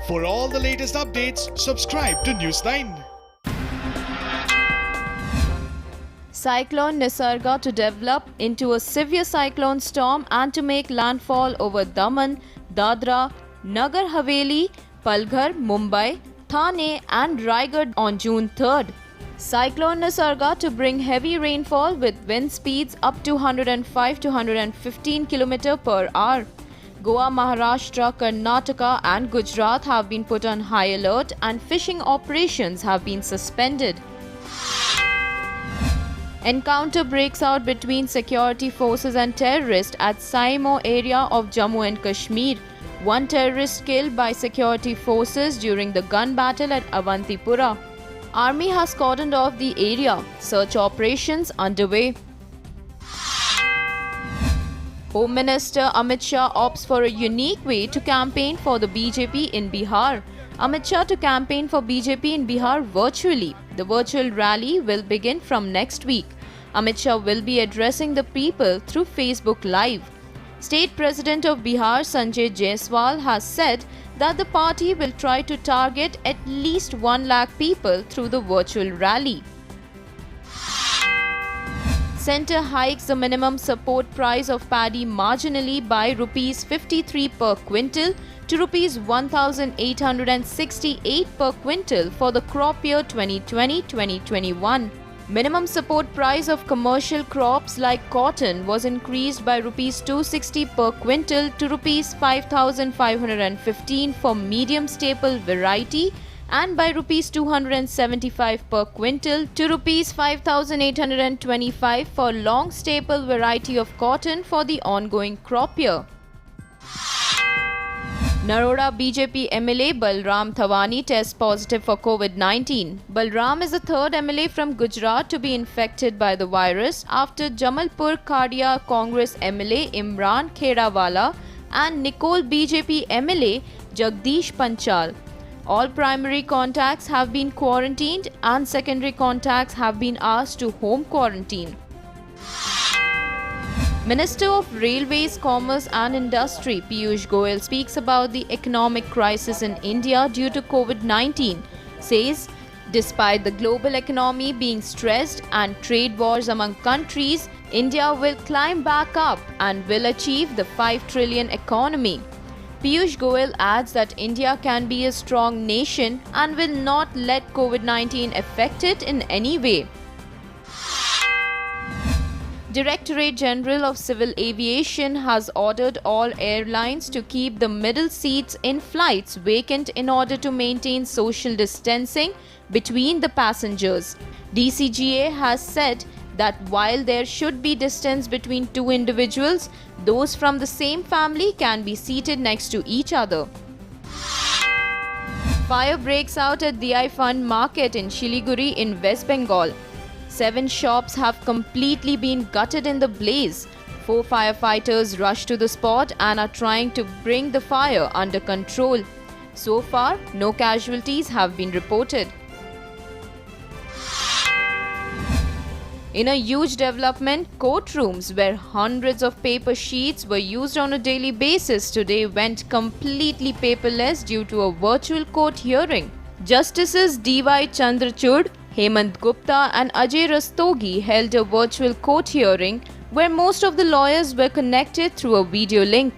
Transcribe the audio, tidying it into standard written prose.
For all the latest updates, subscribe to News9. Cyclone Nisarga to develop into a severe cyclone storm and to make landfall over Daman, Dadra, Nagar Haveli, Palghar, Mumbai, Thane and Raigad on June 3rd. Cyclone Nisarga to bring heavy rainfall with wind speeds up to 105 to 115 km per hour. Goa, Maharashtra, Karnataka and Gujarat have been put on high alert and fishing operations have been suspended. Encounter breaks out between security forces and terrorists at Saimo area of Jammu and Kashmir. One terrorist killed by security forces during the gun battle at Avantipura. Army has cordoned off the area. Search operations underway. Home Minister Amit Shah opts for a unique way to campaign for the BJP in Bihar. Amit Shah to campaign for BJP in Bihar virtually. The virtual rally will begin from next week. Amit Shah will be addressing the people through Facebook Live. State President of Bihar Sanjay Jaiswal has said that the party will try to target at least 1 lakh people through the virtual rally. Centre hikes the minimum support price of paddy marginally by Rs 53 per quintal to Rs 1,868 per quintal for the crop year 2020-2021. Minimum support price of commercial crops like cotton was increased by Rs 260 per quintal to Rs 5,515 for medium staple variety and by Rs 275 per quintal to Rs 5,825 for long staple variety of cotton for the ongoing crop year. Naroda BJP MLA Balram Thawani tests positive for COVID-19. Balram is the third MLA from Gujarat to be infected by the virus after Jamalpur Khadia Congress MLA Imran Khedawala and Nicole BJP MLA Jagdish Panchal. All primary contacts have been quarantined and secondary contacts have been asked to home quarantine. Minister of Railways, Commerce and Industry Piyush Goyal speaks about the economic crisis in India due to COVID-19. Says, despite the global economy being stressed and trade wars among countries, India will climb back up and will achieve the 5 trillion economy. Piyush Goyal adds that India can be a strong nation and will not let COVID-19 affect it in any way. Directorate General of Civil Aviation has ordered all airlines to keep the middle seats in flights vacant in order to maintain social distancing between the passengers. DCGA has said that while there should be distance between two individuals, those from the same family can be seated next to each other. Fire breaks out at DI Fund Market in Shiliguri in West Bengal. 7 shops have completely been gutted in the blaze. 4 firefighters rushed to the spot and are trying to bring the fire under control. So far, no casualties have been reported. In a huge development, courtrooms where hundreds of paper sheets were used on a daily basis today went completely paperless due to a virtual court hearing. Justices D.Y. Chandrachud, Hemant Gupta and Ajay Rastogi held a virtual court hearing where most of the lawyers were connected through a video link.